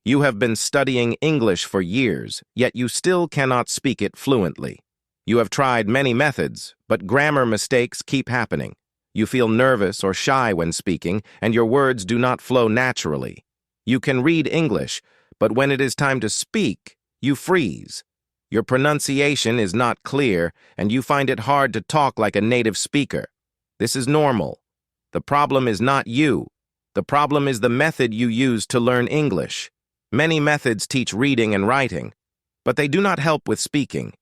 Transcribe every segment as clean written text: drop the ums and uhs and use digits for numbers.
You have been studying English for years, yet you still cannot speak it fluently. You have tried many methods, but grammar mistakes keep happening. You feel nervous or shy when speaking, and your words do not flow naturally. You can read English, but when it is time to speak, you freeze. Your pronunciation is not clear, and you find it hard to talk like a native speaker. This is normal. The problem is not you. The problem is the method you use to learn English. Many methods teach reading and writing, but they do not help with speaking.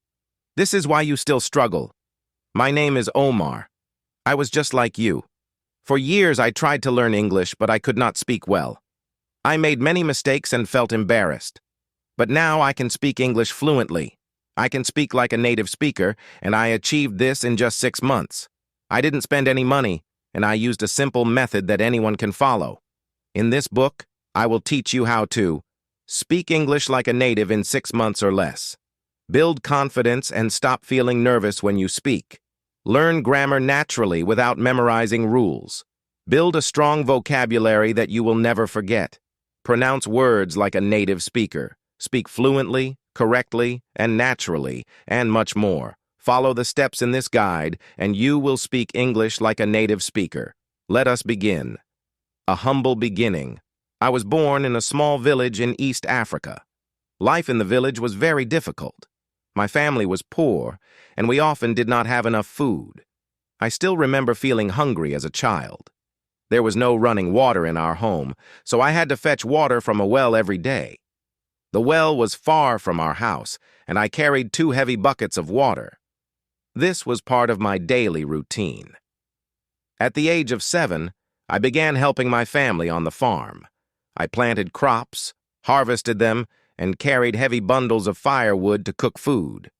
This is why you still struggle. My name is Omar. I was just like you. For years I tried to learn English, but I could not speak well. I made many mistakes and felt embarrassed. But now I can speak English fluently. I can speak like a native speaker, and I achieved this in just 6 months. I didn't spend any money, and I used a simple method that anyone can follow. In this book, I will teach you how to speak English like a native in 6 months or less. Build confidence and stop feeling nervous when you speak. Learn grammar naturally without memorizing rules. Build a strong vocabulary that you will never forget. Pronounce words like a native speaker. Speak fluently, correctly, and naturally, and much more. Follow the steps in this guide, and you will speak English like a native speaker. Let us begin. A humble beginning. I was born in a small village in East Africa. Life in the village was very difficult. My family was poor, and we often did not have enough food. I still remember feeling hungry as a child. There was no running water in our home, so I had to fetch water from a well every day. The well was far from our house, and I carried 2 heavy buckets of water. This was part of my daily routine. At the age of 7, I began helping my family on the farm. I planted crops, harvested them, and carried heavy bundles of firewood to cook food.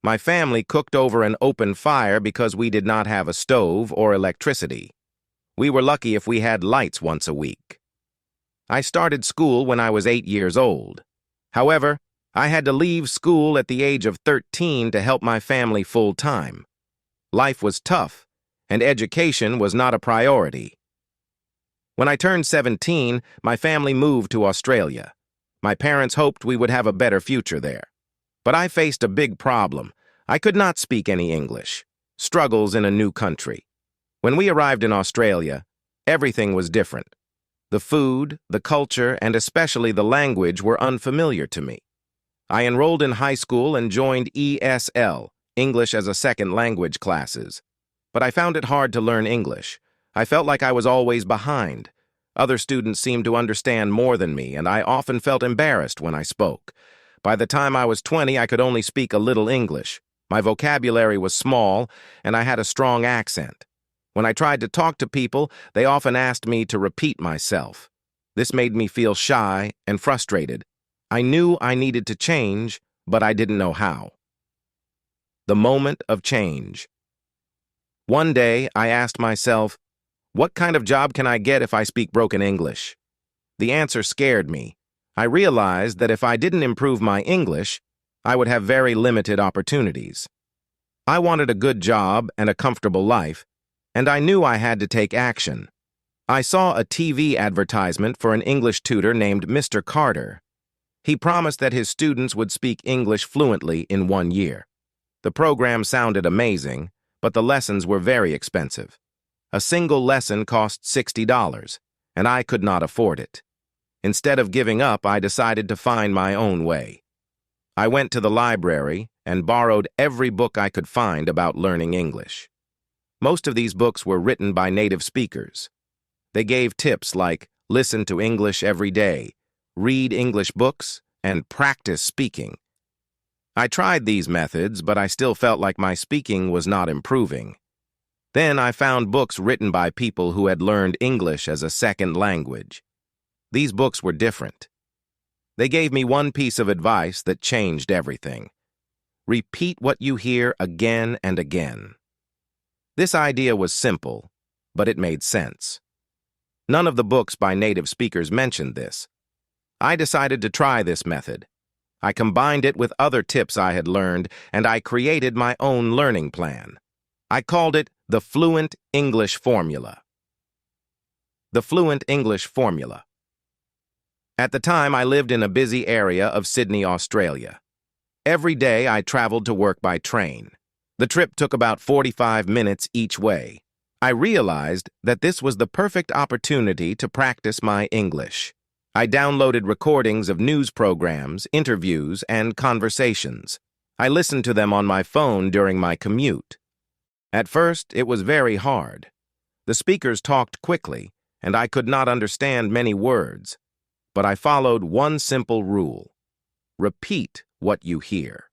My family cooked over an open fire because we did not have a stove or electricity. We were lucky if we had lights once a week. I started school when I was 8 years old. However, I had to leave school at the age of 13 to help my family full-time. Life was tough, and education was not a priority. When I turned 17, my family moved to Australia. My parents hoped we would have a better future there. But I faced a big problem. I could not speak any English. Struggles in a new country. When we arrived in Australia, everything was different. The food, the culture, and especially the language were unfamiliar to me. I enrolled in high school and joined ESL, English as a Second Language classes. But I found it hard to learn English. I felt like I was always behind. Other students seemed to understand more than me, and I often felt embarrassed when I spoke. By the time I was 20, I could only speak a little English. My vocabulary was small, and I had a strong accent. When I tried to talk to people, they often asked me to repeat myself. This made me feel shy and frustrated. I knew I needed to change, but I didn't know how. The moment of change. One day, I asked myself, what kind of job can I get if I speak broken English? The answer scared me. I realized that if I didn't improve my English, I would have very limited opportunities. I wanted a good job and a comfortable life, and I knew I had to take action. I saw a TV advertisement for an English tutor named Mr. Carter. He promised that his students would speak English fluently in 1 year. The program sounded amazing, but the lessons were very expensive. A single lesson cost $60, and I could not afford it. Instead of giving up, I decided to find my own way. I went to the library and borrowed every book I could find about learning English. Most of these books were written by native speakers. They gave tips like listen to English every day, read English books, and practice speaking. I tried these methods, but I still felt like my speaking was not improving. Then I found books written by people who had learned English as a second language. These books were different. They gave me one piece of advice that changed everything. Repeat what you hear again and again. This idea was simple, but it made sense. None of the books by native speakers mentioned this. I decided to try this method. I combined it with other tips I had learned, and I created my own learning plan. I called it the Fluent English Formula. The Fluent English Formula. At the time, I lived in a busy area of Sydney, Australia. Every day, I traveled to work by train. The trip took about 45 minutes each way. I realized that this was the perfect opportunity to practice my English. I downloaded recordings of news programs, interviews, and conversations. I listened to them on my phone during my commute. At first, it was very hard. The speakers talked quickly, and I could not understand many words. But I followed one simple rule. Repeat what you hear.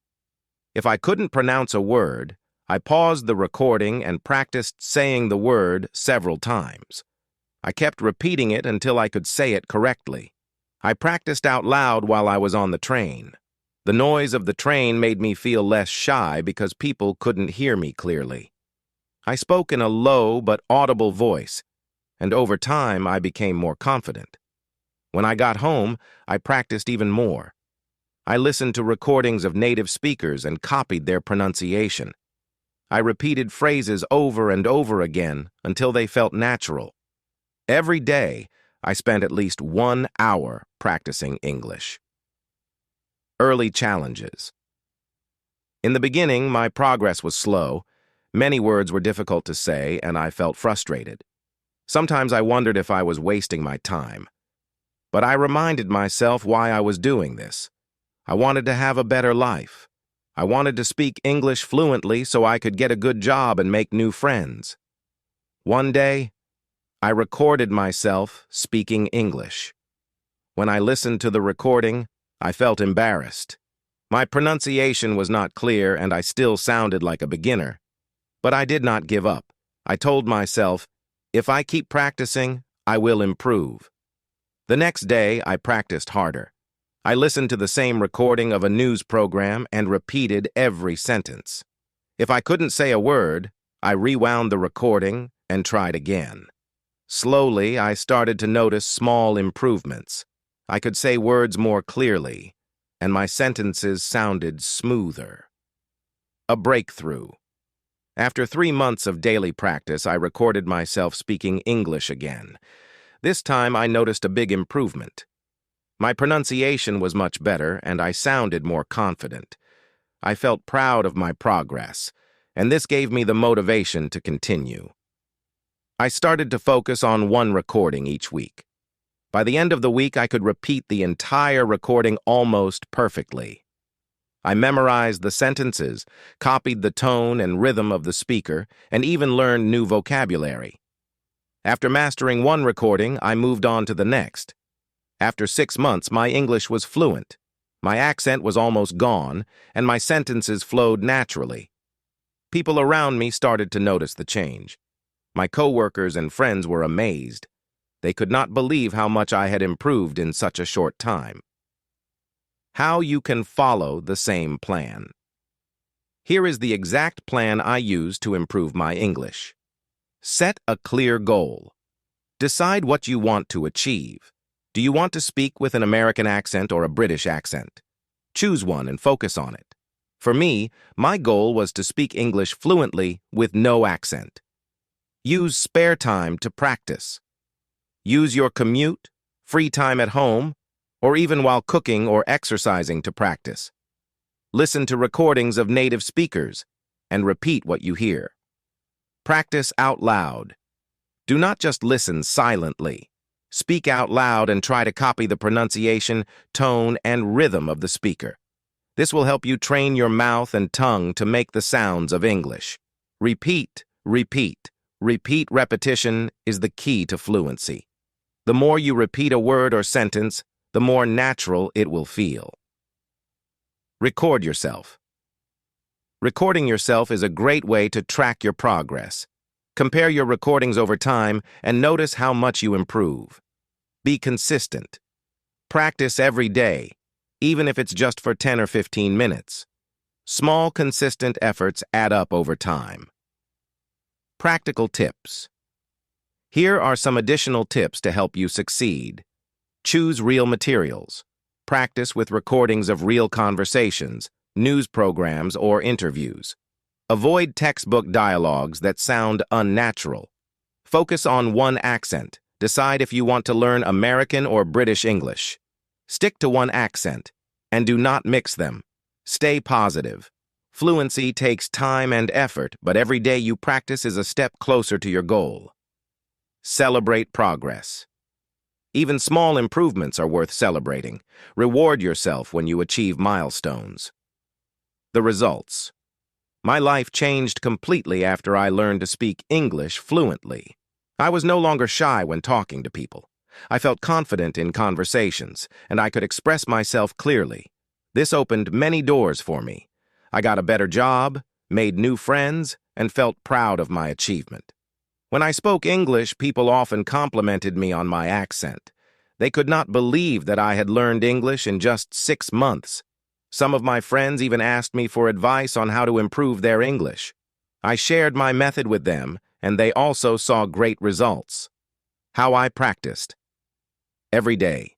If I couldn't pronounce a word, I paused the recording and practiced saying the word several times. I kept repeating it until I could say it correctly. I practiced out loud while I was on the train. The noise of the train made me feel less shy because people couldn't hear me clearly. I spoke in a low but audible voice, and over time I became more confident. When I got home, I practiced even more. I listened to recordings of native speakers and copied their pronunciation. I repeated phrases over and over again until they felt natural. Every day, I spent at least 1 hour practicing English. Early challenges. In the beginning, my progress was slow. Many words were difficult to say, and I felt frustrated. Sometimes I wondered if I was wasting my time. But I reminded myself why I was doing this. I wanted to have a better life. I wanted to speak English fluently so I could get a good job and make new friends. One day, I recorded myself speaking English. When I listened to the recording, I felt embarrassed. My pronunciation was not clear and I still sounded like a beginner. But I did not give up. I told myself, if I keep practicing, I will improve. The next day, I practiced harder. I listened to the same recording of a news program and repeated every sentence. If I couldn't say a word, I rewound the recording and tried again. Slowly, I started to notice small improvements. I could say words more clearly, and my sentences sounded smoother. A breakthrough. After 3 months of daily practice, I recorded myself speaking English again. This time, I noticed a big improvement. My pronunciation was much better, and I sounded more confident. I felt proud of my progress, and this gave me the motivation to continue. I started to focus on one recording each week. By the end of the week, I could repeat the entire recording almost perfectly. I memorized the sentences, copied the tone and rhythm of the speaker, and even learned new vocabulary. After mastering one recording, I moved on to the next. After 6 months, my English was fluent. My accent was almost gone, and my sentences flowed naturally. People around me started to notice the change. My coworkers and friends were amazed. They could not believe how much I had improved in such a short time. How you can follow the same plan. Here is the exact plan I used to improve my English. Set a clear goal. Decide what you want to achieve. Do you want to speak with an American accent or a British accent? Choose one and focus on it. For me, my goal was to speak English fluently with no accent. Use spare time to practice. Use your commute, free time at home, or even while cooking or exercising to practice. Listen to recordings of native speakers and repeat what you hear. Practice out loud. Do not just listen silently. Speak out loud and try to copy the pronunciation, tone, and rhythm of the speaker. This will help you train your mouth and tongue to make the sounds of English. Repeat, repeat. Repeat repetition is the key to fluency. The more you repeat a word or sentence, the more natural it will feel. Record yourself. Recording yourself is a great way to track your progress. Compare your recordings over time and notice how much you improve. Be consistent. Practice every day, even if it's just for 10 or 15 minutes. Small, consistent efforts add up over time. Practical tips. Here are some additional tips to help you succeed. Choose real materials. Practice with recordings of real conversations, news programs, or interviews. Avoid textbook dialogues that sound unnatural. Focus on one accent. Decide if you want to learn American or British English. Stick to one accent, and do not mix them. Stay positive. Fluency takes time and effort, but every day you practice is a step closer to your goal. Celebrate progress. Even small improvements are worth celebrating. Reward yourself when you achieve milestones. The results. My life changed completely after I learned to speak English fluently. I was no longer shy when talking to people. I felt confident in conversations, and I could express myself clearly. This opened many doors for me. I got a better job, made new friends, and felt proud of my achievement. When I spoke English, people often complimented me on my accent. They could not believe that I had learned English in just 6 months. Some of my friends even asked me for advice on how to improve their English. I shared my method with them, and they also saw great results. How I practiced. Every day.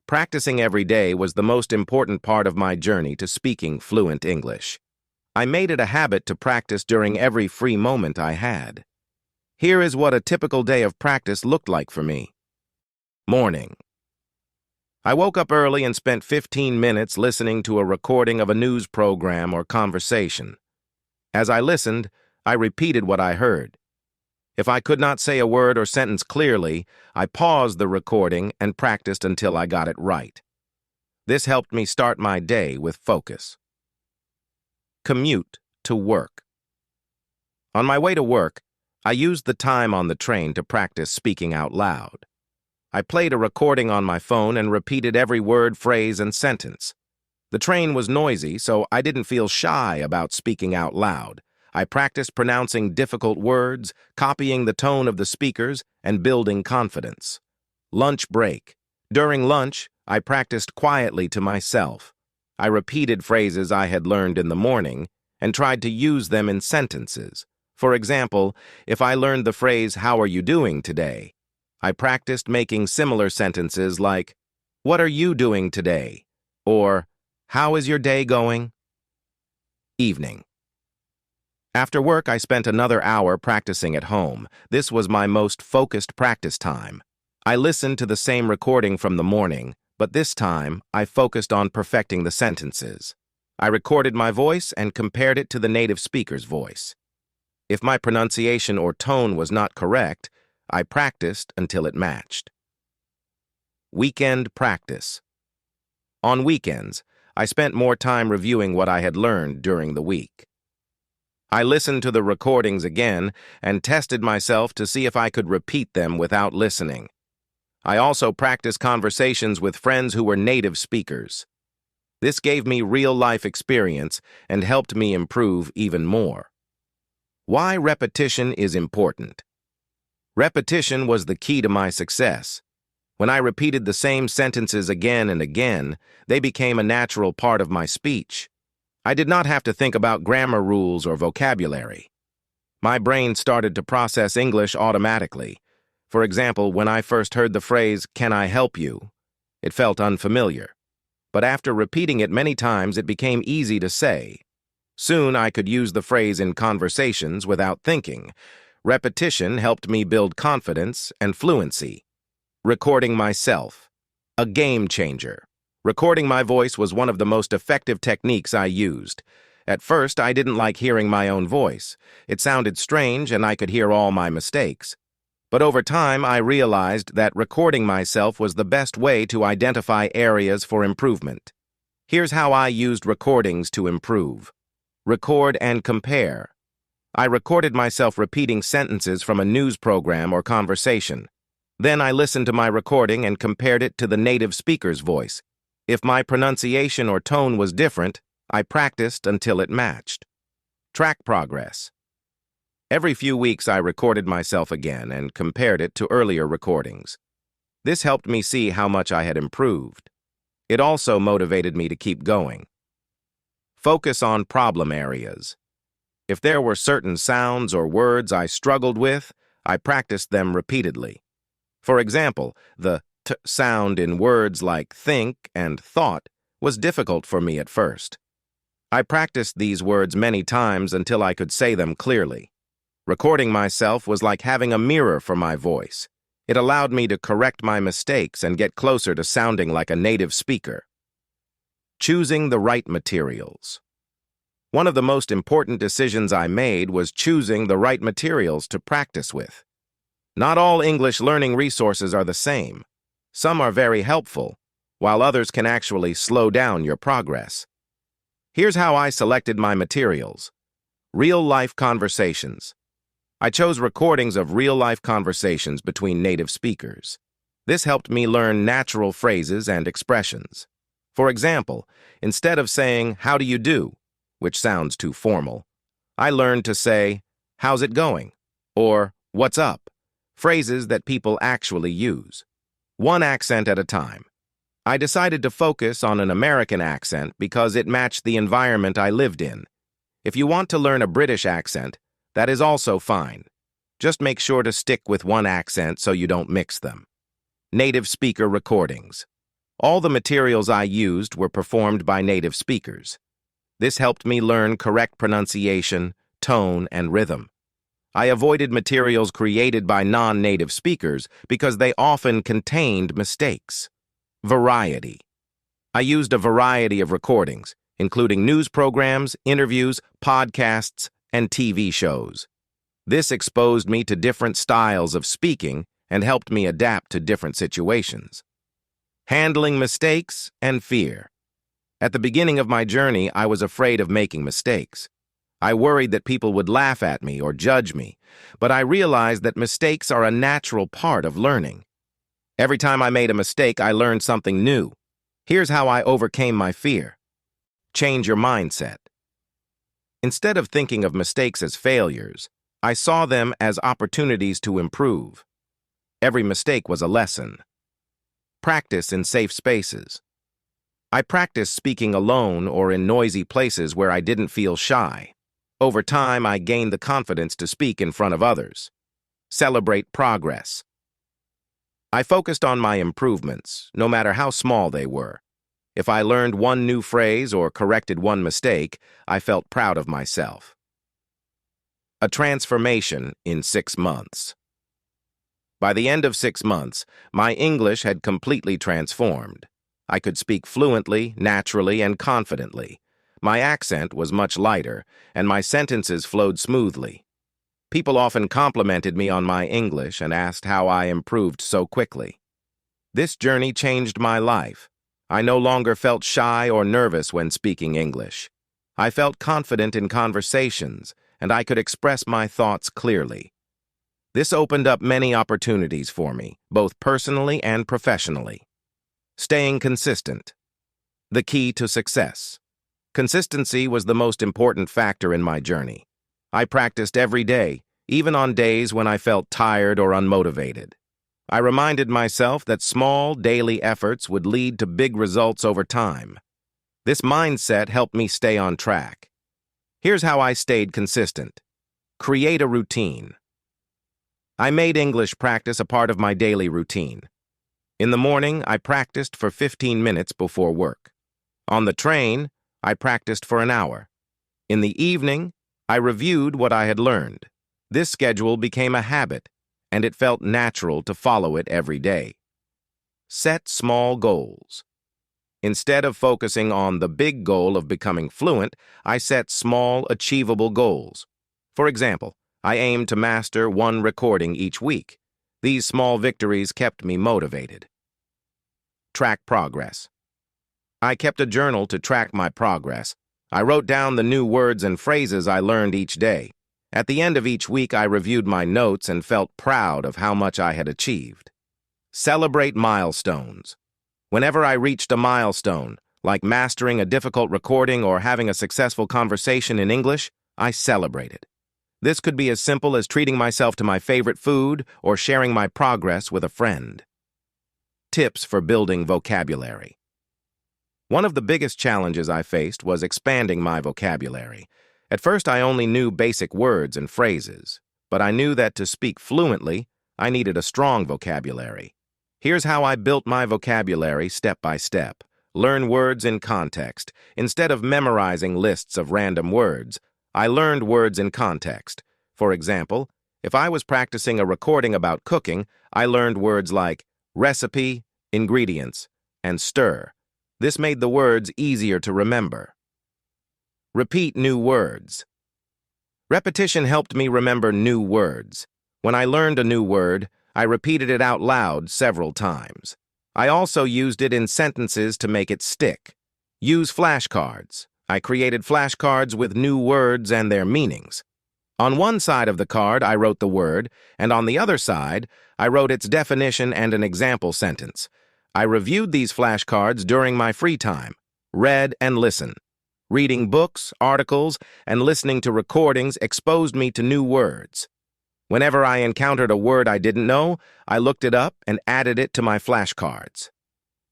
Practicing every day was the most important part of my journey to speaking fluent English. I made it a habit to practice during every free moment I had. Here is what a typical day of practice looked like for me. Morning. I woke up early and spent 15 minutes listening to a recording of a news program or conversation. As I listened, I repeated what I heard. If I could not say a word or sentence clearly, I paused the recording and practiced until I got it right. This helped me start my day with focus. Commute to work. On my way to work, I used the time on the train to practice speaking out loud. I played a recording on my phone and repeated every word, phrase, and sentence. The train was noisy, so I didn't feel shy about speaking out loud. I practiced pronouncing difficult words, copying the tone of the speakers, and building confidence. Lunch break. During lunch, I practiced quietly to myself. I repeated phrases I had learned in the morning and tried to use them in sentences. For example, if I learned the phrase, "How are you doing today?" I practiced making similar sentences like, "What are you doing today?" or, "How is your day going?" Evening. After work, I spent another hour practicing at home. This was my most focused practice time. I listened to the same recording from the morning, but this time I focused on perfecting the sentences. I recorded my voice and compared it to the native speaker's voice. If my pronunciation or tone was not correct, I practiced until it matched. Weekend practice. On weekends, I spent more time reviewing what I had learned during the week. I listened to the recordings again and tested myself to see if I could repeat them without listening. I also practiced conversations with friends who were native speakers. This gave me real-life experience and helped me improve even more. Why repetition is important. Repetition was the key to my success. When I repeated the same sentences again and again, they became a natural part of my speech. I did not have to think about grammar rules or vocabulary. My brain started to process English automatically. For example, when I first heard the phrase, "Can I help you?" it felt unfamiliar. But after repeating it many times, it became easy to say. Soon I could use the phrase in conversations without thinking. Repetition helped me build confidence and fluency. Recording myself. A game changer. Recording my voice was one of the most effective techniques I used. At first, I didn't like hearing my own voice. It sounded strange and I could hear all my mistakes. But over time, I realized that recording myself was the best way to identify areas for improvement. Here's how I used recordings to improve. Record and compare. I recorded myself repeating sentences from a news program or conversation. Then I listened to my recording and compared it to the native speaker's voice. If my pronunciation or tone was different, I practiced until it matched. Track progress. Every few weeks I recorded myself again and compared it to earlier recordings. This helped me see how much I had improved. It also motivated me to keep going. Focus on problem areas. If there were certain sounds or words I struggled with, I practiced them repeatedly. For example, the t sound in words like think and thought was difficult for me at first. I practiced these words many times until I could say them clearly. Recording myself was like having a mirror for my voice. It allowed me to correct my mistakes and get closer to sounding like a native speaker. Choosing the right materials. One of the most important decisions I made was choosing the right materials to practice with. Not all English learning resources are the same. Some are very helpful, while others can actually slow down your progress. Here's how I selected my materials. Real-life conversations. I chose recordings of real-life conversations between native speakers. This helped me learn natural phrases and expressions. For example, instead of saying, "How do you do?" which sounds too formal, I learned to say, "How's it going?" or "What's up?" phrases that people actually use. One accent at a time. I decided to focus on an American accent because it matched the environment I lived in. If you want to learn a British accent, that is also fine. Just make sure to stick with one accent so you don't mix them. Native speaker recordings. All the materials I used were performed by native speakers. This helped me learn correct pronunciation, tone, and rhythm. I avoided materials created by non-native speakers because they often contained mistakes. Variety. I used a variety of recordings, including news programs, interviews, podcasts, and TV shows. This exposed me to different styles of speaking and helped me adapt to different situations. Handling mistakes and fear. At the beginning of my journey, I was afraid of making mistakes. I worried that people would laugh at me or judge me, but I realized that mistakes are a natural part of learning. Every time I made a mistake, I learned something new. Here's how I overcame my fear. Change your mindset. Instead of thinking of mistakes as failures, I saw them as opportunities to improve. Every mistake was a lesson. Practice in safe spaces. I practiced speaking alone or in noisy places where I didn't feel shy. Over time, I gained the confidence to speak in front of others. Celebrate progress. I focused on my improvements, no matter how small they were. If I learned one new phrase or corrected one mistake, I felt proud of myself. A transformation in 6 months. By the end of 6 months, my English had completely transformed. I could speak fluently, naturally, and confidently. My accent was much lighter, and my sentences flowed smoothly. People often complimented me on my English and asked how I improved so quickly. This journey changed my life. I no longer felt shy or nervous when speaking English. I felt confident in conversations, and I could express my thoughts clearly. This opened up many opportunities for me, both personally and professionally. Staying consistent. The key to success. Consistency was the most important factor in my journey. I practiced every day, even on days when I felt tired or unmotivated. I reminded myself that small, daily efforts would lead to big results over time. This mindset helped me stay on track. Here's how I stayed consistent. Create a routine. I made English practice a part of my daily routine. In the morning, I practiced for 15 minutes before work. On the train, I practiced for an hour. In the evening, I reviewed what I had learned. This schedule became a habit, and it felt natural to follow it every day. Set small goals. Instead of focusing on the big goal of becoming fluent, I set small, achievable goals. For example, I aimed to master one recording each week. These small victories kept me motivated. Track progress. I kept a journal to track my progress. I wrote down the new words and phrases I learned each day. At the end of each week, I reviewed my notes and felt proud of how much I had achieved. Celebrate milestones. Whenever I reached a milestone, like mastering a difficult recording or having a successful conversation in English, I celebrated. This could be as simple as treating myself to my favorite food or sharing my progress with a friend. Tips for building vocabulary. One of the biggest challenges I faced was expanding my vocabulary. At first, I only knew basic words and phrases, but I knew that to speak fluently, I needed a strong vocabulary. Here's how I built my vocabulary step by step. Learn words in context. Instead of memorizing lists of random words, I learned words in context. For example, If I was practicing a recording about cooking, I learned words like recipe, ingredients, and stir. This made the words easier to remember. Repeat new words. Repetition helped me remember new words. When I learned a new word, I repeated it out loud several times. I also used it in sentences to make it stick. Use flashcards. I created flashcards with new words and their meanings. On one side of the card, I wrote the word, and on the other side, I wrote its definition and an example sentence. I reviewed these flashcards during my free time, read and listened. Reading books, articles, and listening to recordings exposed me to new words. Whenever I encountered a word I didn't know, I looked it up and added it to my flashcards.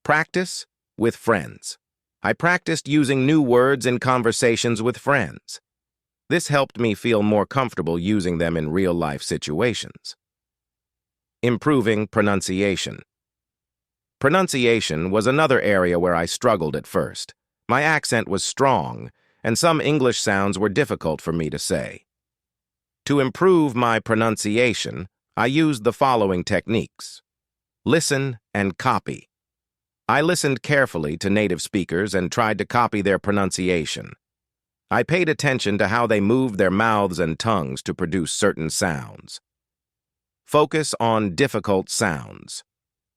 Practice with friends. I practiced using new words in conversations with friends. This helped me feel more comfortable using them in real-life situations. Improving pronunciation. Pronunciation was another area where I struggled at first. My accent was strong, and some English sounds were difficult for me to say. To improve my pronunciation, I used the following techniques. Listen and copy. I listened carefully to native speakers and tried to copy their pronunciation. I paid attention to how they moved their mouths and tongues to produce certain sounds. Focus on difficult sounds.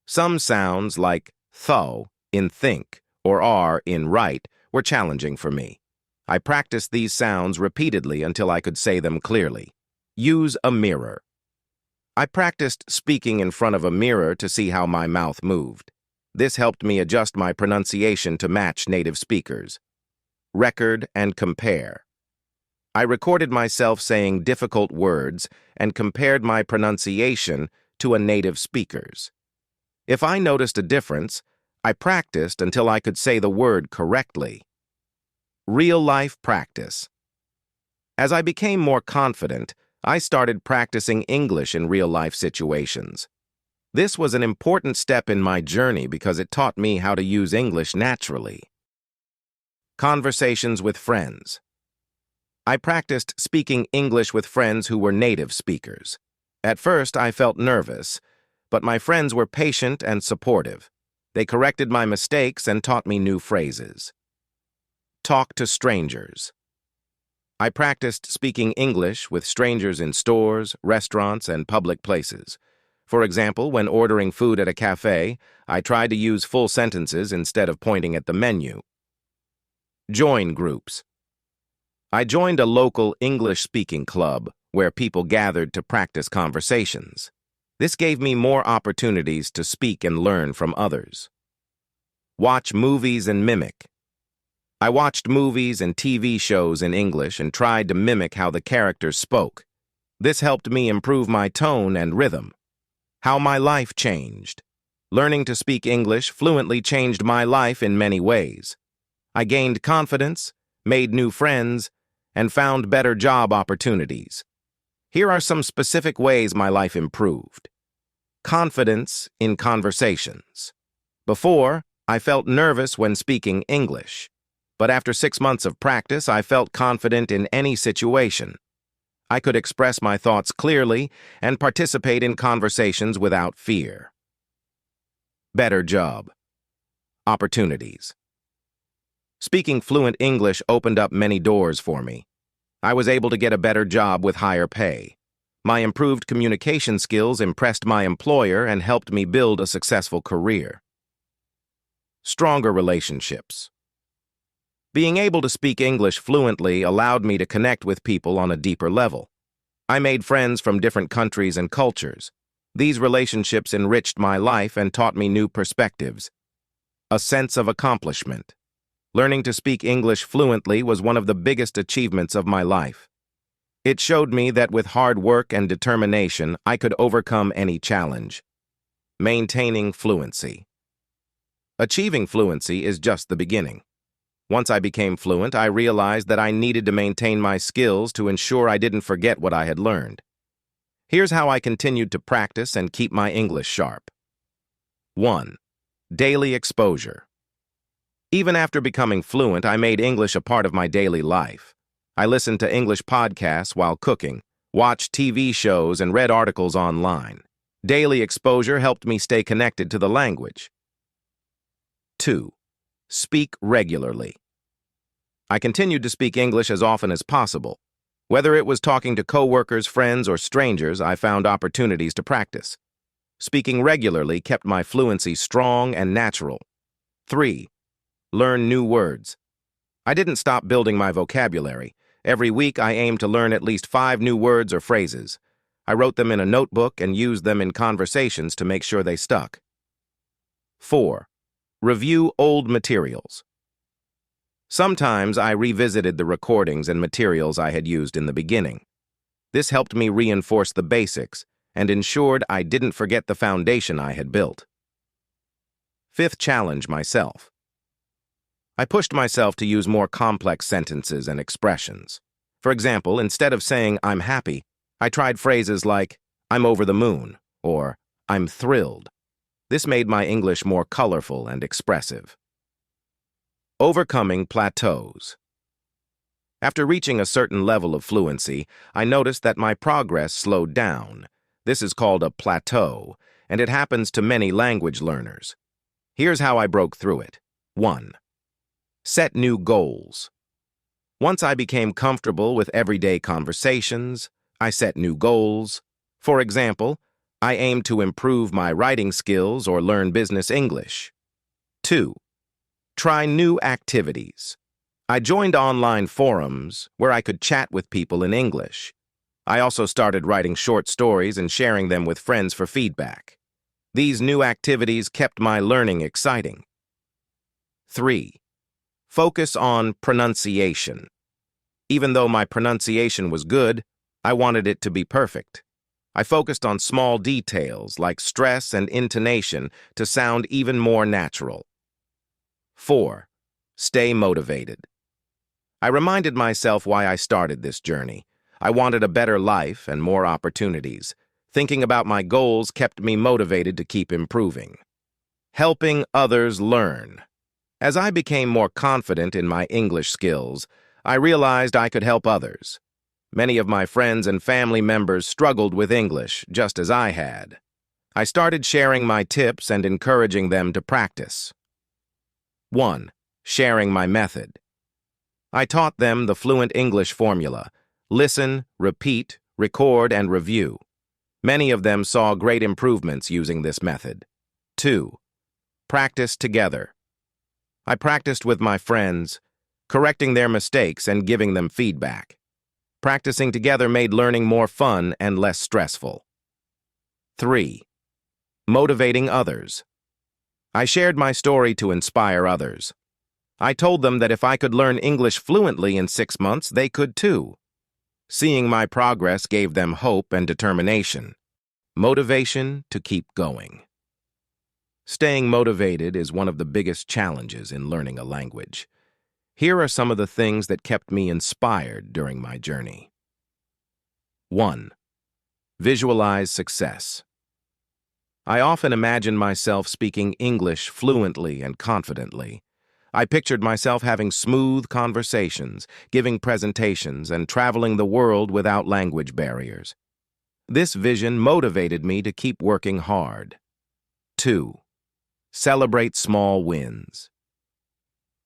Some sounds, like tho in think or r in right, were challenging for me. I practiced these sounds repeatedly until I could say them clearly. Use a mirror. I practiced speaking in front of a mirror to see how my mouth moved. This helped me adjust my pronunciation to match native speakers. Record and compare. I recorded myself saying difficult words and compared my pronunciation to a native speaker's. If I noticed a difference, I practiced until I could say the word correctly. Real-life practice. As I became more confident, I started practicing English in real-life situations. This was an important step in my journey because it taught me how to use English naturally. Conversations with friends. I practiced speaking English with friends who were native speakers. At first, I felt nervous, but my friends were patient and supportive. They corrected my mistakes and taught me new phrases. Talk to strangers. I practiced speaking English with strangers in stores, restaurants, and public places. For example, when ordering food at a cafe, I tried to use full sentences instead of pointing at the menu. Join groups. I joined a local English-speaking club where people gathered to practice conversations. This gave me more opportunities to speak and learn from others. Watch movies and mimic. I watched movies and TV shows in English and tried to mimic how the characters spoke. This helped me improve my tone and rhythm. How my life changed. Learning to speak English fluently changed my life in many ways. I gained confidence, made new friends, and found better job opportunities. Here are some specific ways my life improved. Confidence in conversations. Before, I felt nervous when speaking English. But after 6 months of practice, I felt confident in any situation. I could express my thoughts clearly and participate in conversations without fear. Better job. Opportunities. Speaking fluent English opened up many doors for me. I was able to get a better job with higher pay. My improved communication skills impressed my employer and helped me build a successful career. Stronger relationships. Being able to speak English fluently allowed me to connect with people on a deeper level. I made friends from different countries and cultures. These relationships enriched my life and taught me new perspectives. A sense of accomplishment. Learning to speak English fluently was one of the biggest achievements of my life. It showed me that with hard work and determination, I could overcome any challenge. Maintaining fluency. Achieving fluency is just the beginning. Once I became fluent, I realized that I needed to maintain my skills to ensure I didn't forget what I had learned. Here's how I continued to practice and keep my English sharp. 1. Daily exposure. Even after becoming fluent, I made English a part of my daily life. I listened to English podcasts while cooking, watched TV shows, and read articles online. Daily exposure helped me stay connected to the language. 2. Speak regularly. I continued to speak English as often as possible. Whether it was talking to coworkers, friends, or strangers, I found opportunities to practice. Speaking regularly kept my fluency strong and natural. 3. Learn new words. I didn't stop building my vocabulary. Every week, I aimed to learn at least 5 new words or phrases. I wrote them in a notebook and used them in conversations to make sure they stuck. 4. Review old materials. Sometimes I revisited the recordings and materials I had used in the beginning. This helped me reinforce the basics and ensured I didn't forget the foundation I had built. 5th, challenge myself. I pushed myself to use more complex sentences and expressions. For example, instead of saying "I'm happy," I tried phrases like "I'm over the moon" or "I'm thrilled." This made my English more colorful and expressive. Overcoming plateaus. After reaching a certain level of fluency, I noticed that my progress slowed down. This is called a plateau, and it happens to many language learners. Here's how I broke through it. 1. Set new goals. Once I became comfortable with everyday conversations, I set new goals. For example, I aimed to improve my writing skills or learn business English. 2. Try new activities. I joined online forums where I could chat with people in English. I also started writing short stories and sharing them with friends for feedback. These new activities kept my learning exciting. 3. Focus on pronunciation. Even though my pronunciation was good, I wanted it to be perfect. I focused on small details like stress and intonation to sound even more natural. 4. Stay motivated. I reminded myself why I started this journey. I wanted a better life and more opportunities. Thinking about my goals kept me motivated to keep improving. Helping others learn. As I became more confident in my English skills, I realized I could help others. Many of my friends and family members struggled with English, just as I had. I started sharing my tips and encouraging them to practice. 1. Sharing my method. I taught them the Fluent English formula: listen, repeat, record, and review. Many of them saw great improvements using this method. 2. Practice together. I practiced with my friends, correcting their mistakes and giving them feedback. Practicing together made learning more fun and less stressful. 3. Motivating others. I shared my story to inspire others. I told them that if I could learn English fluently in 6 months, they could too. Seeing my progress gave them hope and determination. Motivation to keep going. Staying motivated is one of the biggest challenges in learning a language. Here are some of the things that kept me inspired during my journey. 1. Visualize success. I often imagine myself speaking English fluently and confidently. I pictured myself having smooth conversations, giving presentations, and traveling the world without language barriers. This vision motivated me to keep working hard. 2. Celebrate small wins.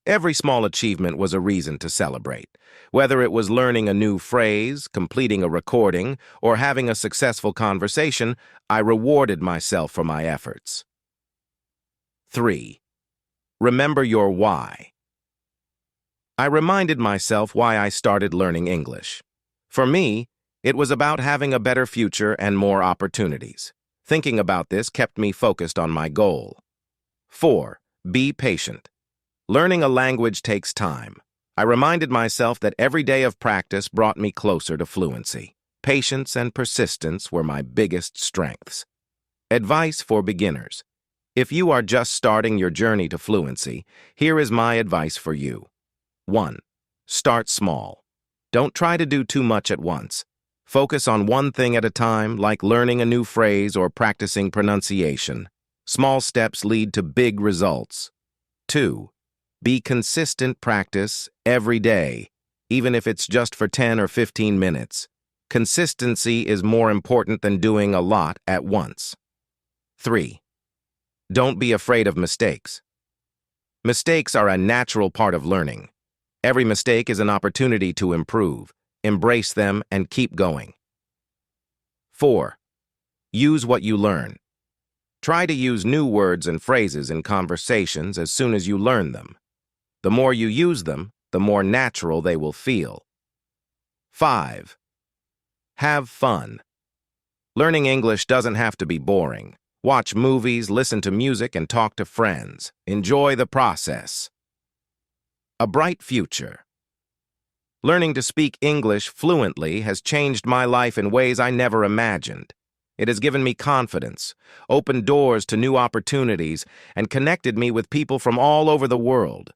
Every small achievement was a reason to celebrate. Whether it was learning a new phrase, completing a recording, or having a successful conversation, I rewarded myself for my efforts. 3. Remember your why. I reminded myself why I started learning English. For me, it was about having a better future and more opportunities. Thinking about this kept me focused on my goal. 4. Be patient. Learning a language takes time. I reminded myself that every day of practice brought me closer to fluency. Patience and persistence were my biggest strengths. Advice for beginners. If you are just starting your journey to fluency, here is my advice for you. 1. Start small. Don't try to do too much at once. Focus on one thing at a time, like learning a new phrase or practicing pronunciation. Small steps lead to big results. 2. Be consistent practice every day, even if it's just for 10 or 15 minutes. Consistency is more important than doing a lot at once. 3. Don't be afraid of mistakes. Mistakes are a natural part of learning. Every mistake is an opportunity to improve. Embrace them and keep going. 4. Use what you learn. Try to use new words and phrases in conversations as soon as you learn them. The more you use them, the more natural they will feel. 5. Have fun. Learning English doesn't have to be boring. Watch movies, listen to music, and talk to friends. Enjoy the process. A bright future. Learning to speak English fluently has changed my life in ways I never imagined. It has given me confidence, opened doors to new opportunities, and connected me with people from all over the world.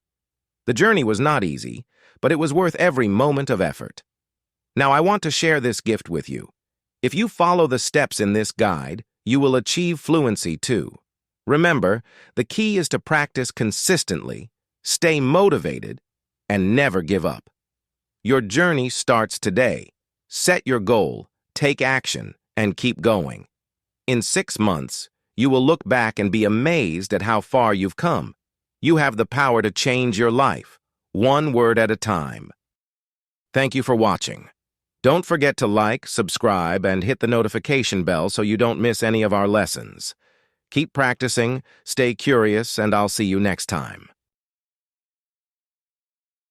The journey was not easy, but it was worth every moment of effort. Now I want to share this gift with you. If you follow the steps in this guide, you will achieve fluency too. Remember, the key is to practice consistently, stay motivated, and never give up. Your journey starts today. Set your goal, take action, and keep going. In 6 months, you will look back and be amazed at how far you've come. You have the power to change your life, one word at a time. Thank you for watching. Don't forget to like, subscribe, and hit the notification bell so you don't miss any of our lessons. Keep practicing, stay curious, and I'll see you next time.